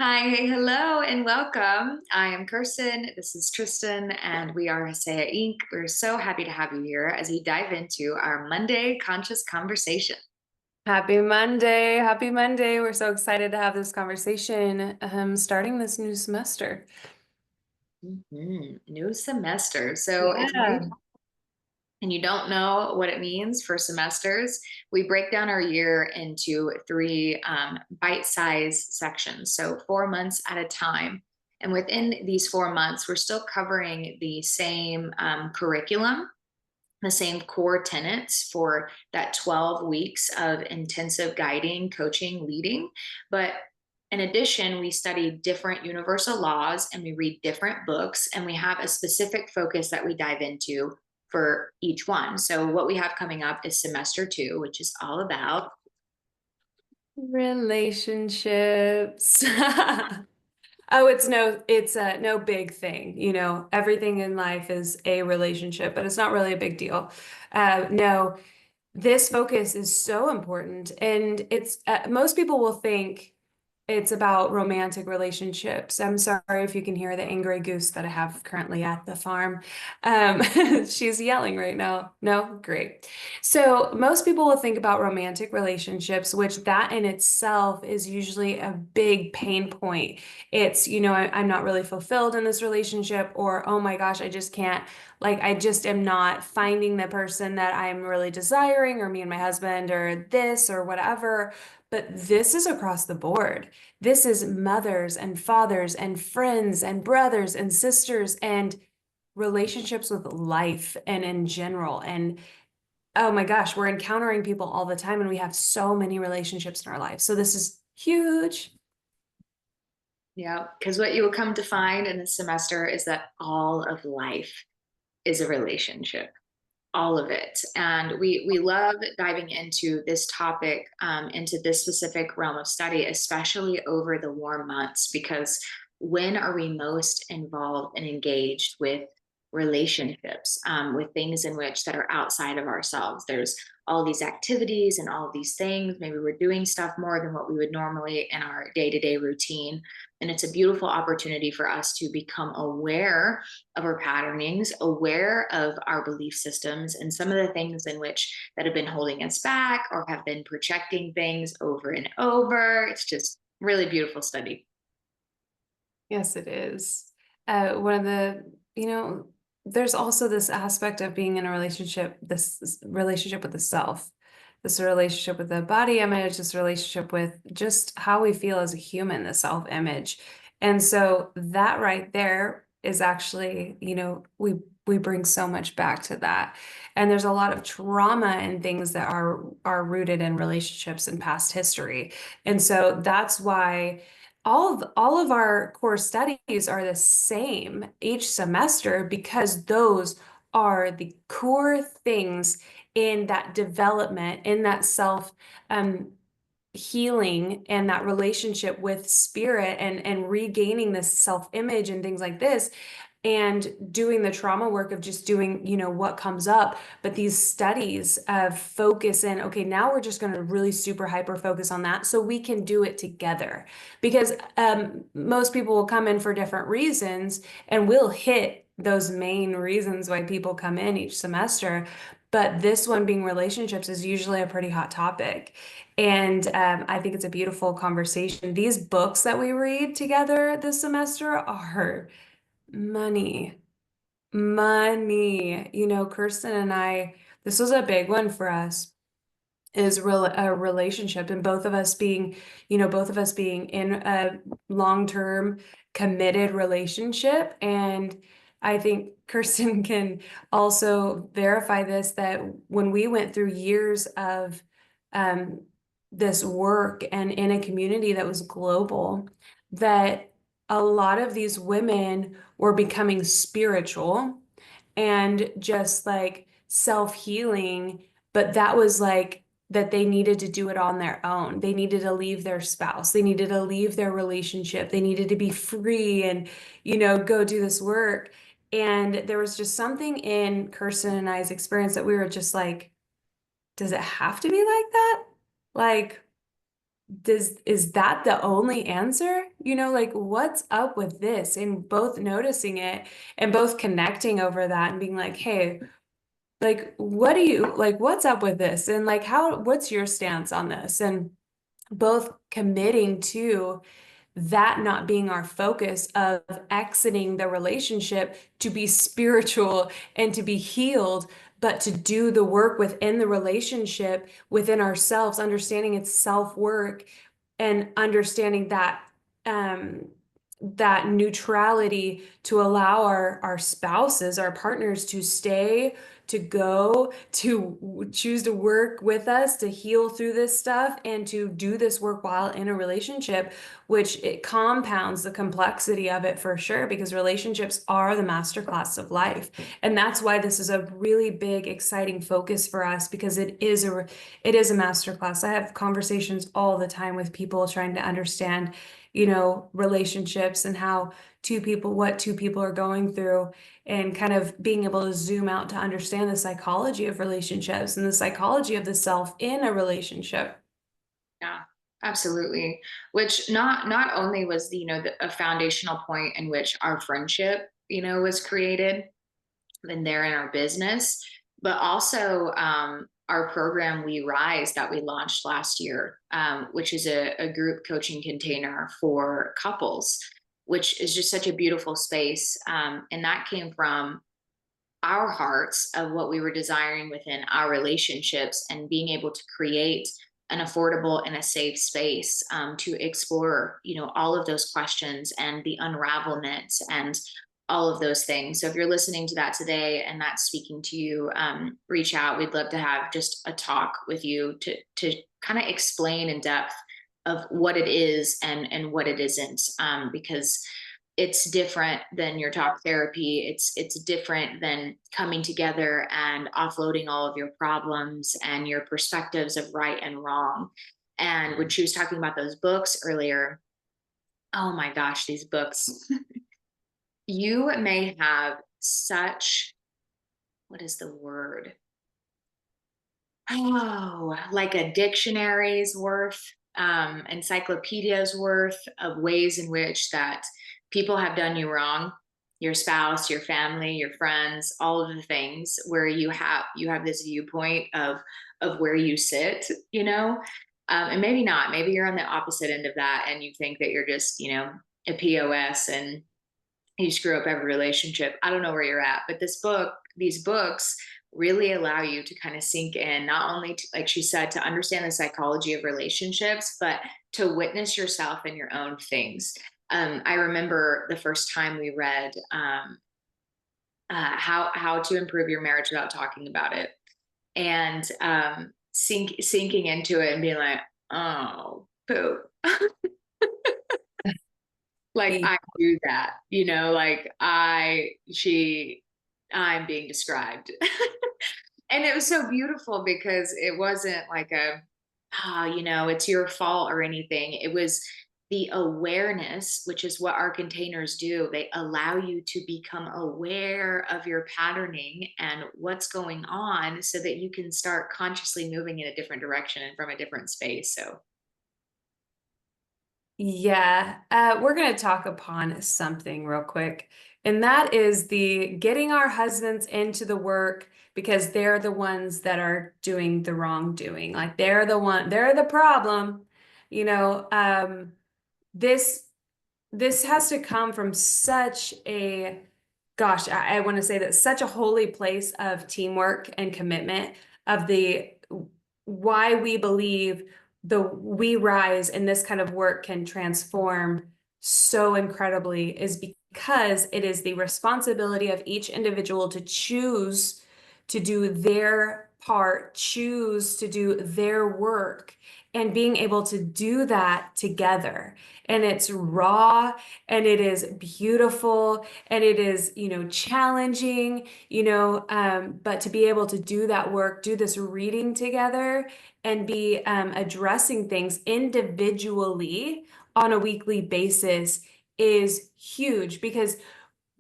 Hi, hey, hello, and welcome. I am Kirsten. This is Tristan, and we are Haseya Inc. We're so happy to have you here as we dive into our Monday conscious conversation. Happy Monday. Happy Monday. We're so excited to have this conversation starting this new semester. New semester. So if you Yeah. and you don't know what it means for semesters, we break down our year into three bite-sized sections. So 4 months at a time. And within these 4 months, we're still covering the same curriculum, the same core tenets for that 12 weeks of intensive guiding, coaching, leading. But in addition, we study different universal laws and we read different books, and we have a specific focus that we dive into for each one. So, what we have coming up is semester two, which is all about Relationships. Oh, it's no big thing. Everything in life is a relationship, but it's not really a big deal. No, this focus is so important. And it's most people will think it's about romantic relationships. I'm sorry if you can hear the angry goose that I have currently at the farm. She's yelling right now. No? Great. So most people will think about romantic relationships, which that in itself is usually a big pain point. It's, I'm not really fulfilled in this relationship, or, oh my gosh, I just can't, like, I just am not finding the person that I'm really desiring, or me and my husband, or this, or whatever. But this is across the board. This is mothers and fathers and friends and brothers and sisters and relationships with life and in general. And oh my gosh, we're encountering people all the time and we have so many relationships in our life. So this is huge. yeah, because what you will come to find in this semester is that all of life is a relationship. All of it. And we love diving into this topic, into this specific realm of study, especially over the warm months, because when are we most involved and engaged with relationships, with things in which that are outside of ourselves? There's all these activities and all of these things. Maybe we're doing stuff more than what we would normally in our day-to-day routine. And it's a beautiful opportunity for us to become aware of our patternings, aware of our belief systems, and some of the things in which that have been holding us back or have been projecting things over and over. It's just really beautiful study. Yes, it is. One of there's also this aspect of being in a relationship, this relationship with the self, this relationship with the body image, this relationship with just how we feel as a human, the self image. And so that right there is actually, we bring so much back to that. And there's a lot of trauma and things that are rooted in relationships and past history. And so that's why all of our core studies are the same each semester because those are the core things in that development, in that self um, healing and that relationship with spirit and regaining this self image and things like this and doing the trauma work of just doing, what comes up. But these studies of focus in, okay, now we're just going to really super hyper focus on that so we can do it together. Because most people will come in for different reasons and we'll hit those main reasons why people come in each semester. But this one being relationships is usually a pretty hot topic. And I think it's a beautiful conversation. These books that we read together this semester are money. Money. Kirsten and I, this was a big one for us, is a relationship, and both of us being in a long-term committed relationship. And I think Kirsten can also verify this, that when we went through years of um, this work and in a community that was global, that a lot of these women were becoming spiritual and just like self-healing, but that was like that they needed to do it on their own. They needed to leave their spouse. They needed to leave their relationship. They needed to be free and, go do this work. And there was just something in Kirsten and I's experience that we were just like, does it have to be like that? Like, is that the only answer? You know, like what's up with this? And both noticing it and both connecting over that and being like, hey, like what do you like what's up with this? And like what's your stance on this? And both committing to that not being our focus of exiting the relationship to be spiritual and to be healed, but to do the work within the relationship, within ourselves, understanding it's self-work and understanding that um that neutrality to allow our spouses, our partners to stay, to go, to choose to work with us, to heal through this stuff, and to do this work while in a relationship, which it compounds the complexity of it for sure, because relationships are the masterclass of life. And that's why this is a really big, exciting focus for us, because it is a masterclass. I have conversations all the time with people trying to understand, you know, relationships and how what two people are going through, and kind of being able to zoom out to understand the psychology of relationships and the psychology of the self in a relationship. Yeah, absolutely. Which not only was a foundational point in which our friendship, was created, and there in our business, but also our program We Rise that we launched last year, which is a group coaching container for couples, which is just such a beautiful space. And that came from our hearts of what we were desiring within our relationships, and being able to create an affordable and a safe space to explore all of those questions and the unravelment and all of those things. So if you're listening to that today and that's speaking to you, reach out. We'd love to have just a talk with you to kind of explain in depth of what it is and what it isn't, because it's different than your talk therapy. It's different than coming together and offloading all of your problems and your perspectives of right and wrong. And when she was talking about those books earlier, oh my gosh, these books. You may have such, what is the word? Oh, like a dictionary's worth, encyclopedia's worth of ways in which that people have done you wrong, your spouse, your family, your friends, all of the things where you have this viewpoint of where you sit, and maybe not. Maybe you're on the opposite end of that, and you think that you're just, a POS and you screw up every relationship. I don't know where you're at, but these books really allow you to kind of sink in, not only to, like she said, to understand the psychology of relationships, but to witness yourself in your own things. I remember the first time we read how to improve your marriage without talking about it, and sinking into it and being like, oh, poop. Like I do that, like I'm being described. And it was so beautiful because it wasn't like it's your fault or anything. It was the awareness, which is what our containers do. They allow you to become aware of your patterning and what's going on, so that you can start consciously moving in a different direction and from a different space. So Yeah, we're going to talk upon something real quick, and that is the getting our husbands into the work because they're the ones that are doing the wrongdoing. Like they're the problem. You know, this this has to come from such a, gosh, I want to say that such a holy place of teamwork and commitment of the why we believe the We Rise and this kind of work can transform so incredibly is because it is the responsibility of each individual to choose to do their part, choose to do their work, and being able to do that together. And it's raw and it is beautiful and it is, challenging, but to be able to do that work, do this reading together and be addressing things individually on a weekly basis is huge, because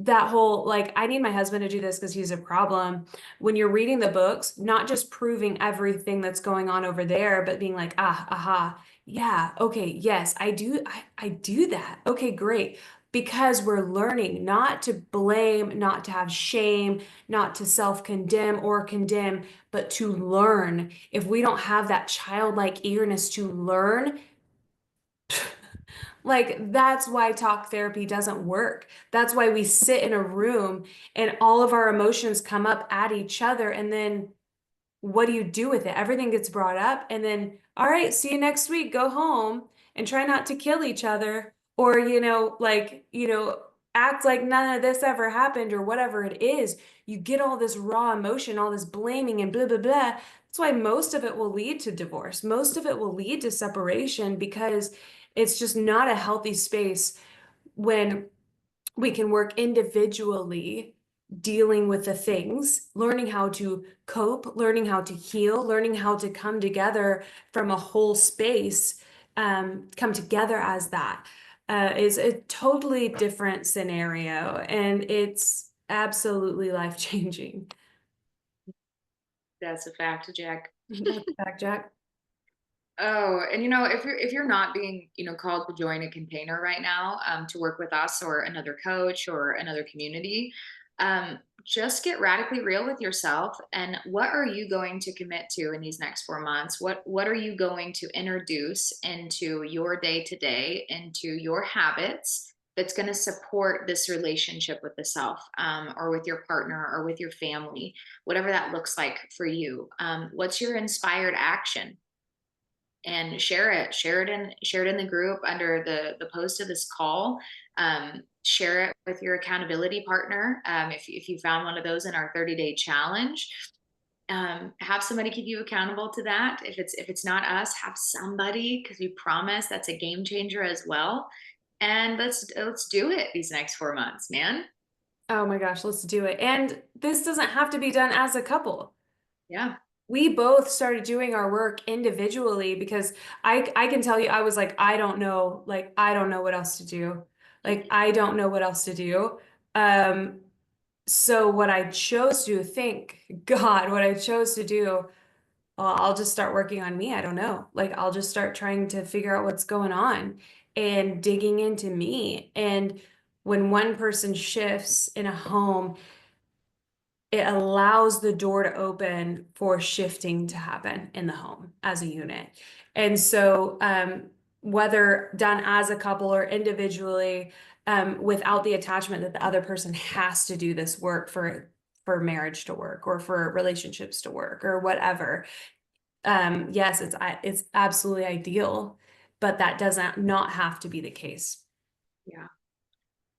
that whole, like, I need my husband to do this because he's a problem. When you're reading the books, not just proving everything that's going on over there, but being like, aha, Yeah, okay, yes, I do that. Okay, great. Because we're learning not to blame, not to have shame, not to self-condemn or condemn, but to learn. If we don't have that childlike eagerness to learn, like that's why talk therapy doesn't work. That's why we sit in a room and all of our emotions come up at each other, and then what do you do with it? Everything gets brought up, and then, all right, see you next week, go home and try not to kill each other, or, act like none of this ever happened, or whatever it is. You get all this raw emotion, all this blaming and blah, blah, blah. That's why most of it will lead to divorce. Most of it will lead to separation, because it's just not a healthy space when we can work individually dealing with the things, learning how to cope, learning how to heal, learning how to come together from a whole space, come together as that is a totally different scenario. And it's absolutely life changing. That's a fact, Jack. That's a fact, Jack. Oh, and if you're not being, called to join a container right now, to work with us or another coach or another community, just get radically real with yourself. And what are you going to commit to in these next 4 months? What are you going to introduce into your day to day, into your habits, that's going to support this relationship with the self, or with your partner or with your family, whatever that looks like for you. What's your inspired action? And share it in the group under the post of this call. Share it with your accountability partner, if you found one of those in our 30-day challenge. Have somebody keep you accountable to that. If it's not us, have somebody, because we promise that's a game changer as well. And let's do it these next 4 months, man. Oh my gosh, let's do it. And this doesn't have to be done as a couple. Yeah. We both started doing our work individually, because I can tell you, I was like, I don't know what else to do. Like, I don't know what else to do. Um, so what I chose to thank God, what I chose to do, well, I'll just start working on me. I don't know. Like, I'll just start trying to figure out what's going on and digging into me. And when one person shifts in a home, it allows the door to open for shifting to happen in the home as a unit. And so, whether done as a couple or individually, without the attachment that the other person has to do this work for marriage to work, or for relationships to work, or whatever. Yes, it's absolutely ideal, but that doesn't not have to be the case. Yeah.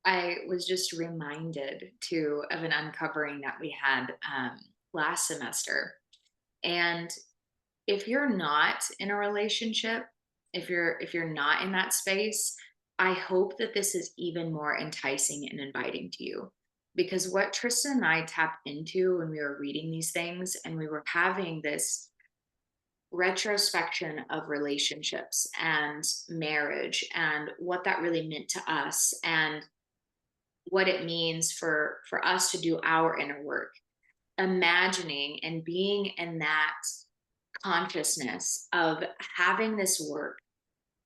I was just reminded too of an uncovering that we had, last semester. And if you're not in a relationship, if you're not in that space, I hope that this is even more enticing and inviting to you. Because what Tristan and I tapped into when we were reading these things, and we were having this retrospection of relationships and marriage and what that really meant to us, and what it means for us to do our inner work, imagining and being in that consciousness of having this work,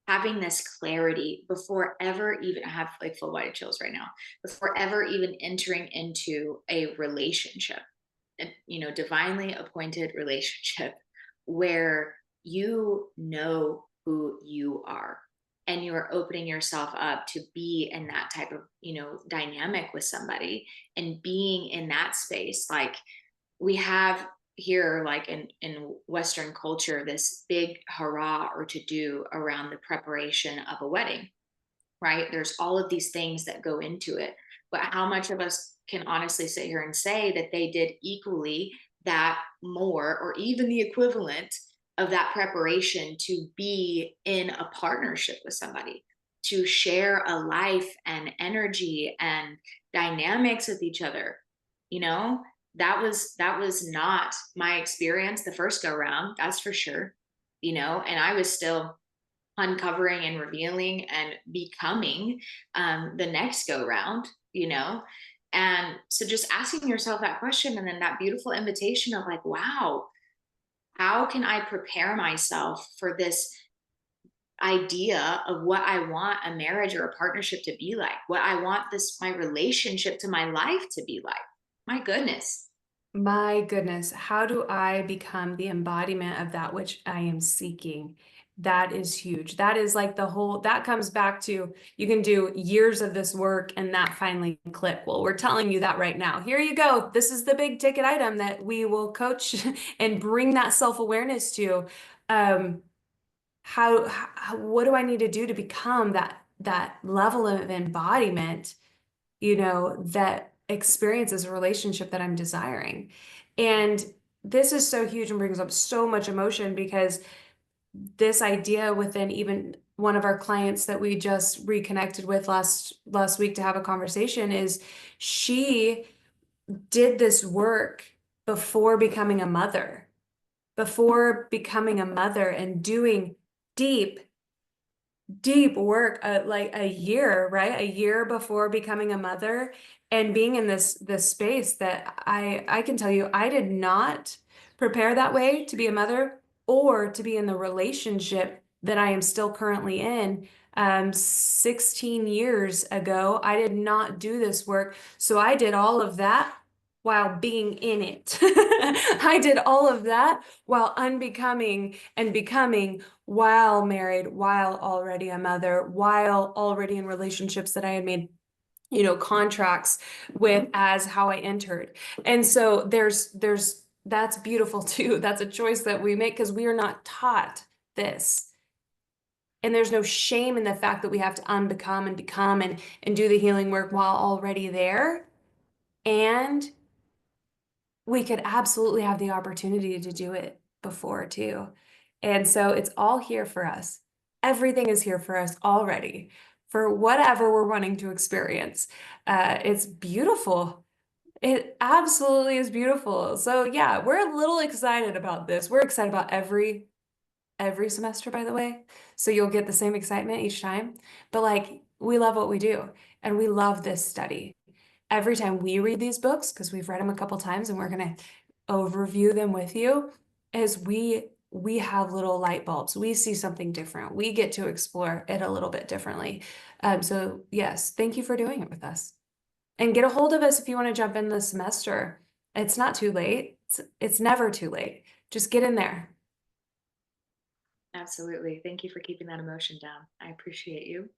having this clarity before ever even, I have like full body chills right now, before ever even entering into a relationship, and divinely appointed relationship, where you know who you are, and you are opening yourself up to be in that type of dynamic with somebody, and being in that space. Like, we have here, like in Western culture, this big hurrah or to do around the preparation of a wedding, right? There's all of these things that go into it. But how much of us can honestly sit here and say that they did equally that, more, or even the equivalent of that preparation to be in a partnership with somebody, to share a life and energy and dynamics with each other? You know, that was not my experience the first go round, that's for sure. And I was still uncovering and revealing and becoming, the next go round, and so just asking yourself that question, and then that beautiful invitation of like, wow, how can I prepare myself for this idea of what I want a marriage or a partnership to be like, what I want this, my relationship to my life to be like. My goodness. My goodness, how do I become the embodiment of that which I am seeking? That is huge. That is like the whole, that comes back to you can do years of this work and that finally click. Well, we're telling you that right now. Here you go. This is the big ticket item that we will coach and bring that self-awareness to. Um, what do I need to do to become that level of embodiment, that experiences a relationship that I'm desiring? And this is so huge and brings up so much emotion because this idea within even one of our clients that we just reconnected with last week to have a conversation is she did this work before becoming a mother, and doing deep deep work, like a year, right? A year before becoming a mother, and being in this space that I can tell you I did not prepare that way to be a mother or to be in the relationship that I am still currently in. 16 years ago, I did not do this work. So I did all of that while being in it. I did all of that while unbecoming and becoming, while married, while already a mother, while already in relationships that I had made, contracts with as how I entered. And so that's beautiful too. That's a choice that we make because we are not taught this. And there's no shame in the fact that we have to unbecome and become and do the healing work while already there. And we could absolutely have the opportunity to do it before too. And so it's all here for us. Everything is here for us already for whatever we're wanting to experience. It's beautiful. It absolutely is beautiful. So yeah, we're a little excited about this. We're excited about every semester, by the way. So you'll get the same excitement each time. But like, we love what we do and we love this study. Every time we read these books, because we've read them a couple times and we're going to overview them with you, is we have little light bulbs. We see something different. We get to explore it a little bit differently. So yes, thank you for doing it with us. And get a hold of us if you want to jump in this semester. It's not too late. It's never too late. Just get in there. Absolutely. Thank you for keeping that emotion down. I appreciate you.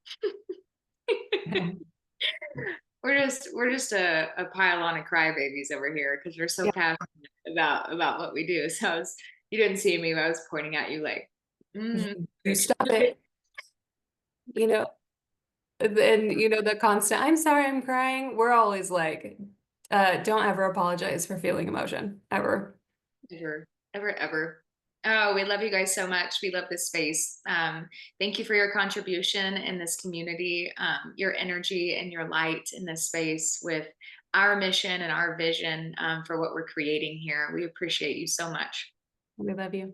We're just a pile on of crybabies over here because we're so Yeah. passionate about what we do. So you didn't see me, but I was pointing at you like, You stop it. You know, and the constant, I'm sorry, I'm crying. We're always like, don't ever apologize for feeling emotion, ever. ever, ever, ever. Oh, we love you guys so much. We love this space. Thank you for your contribution in this community, your energy and your light in this space with our mission and our vision for what we're creating here. We appreciate you so much. We love you.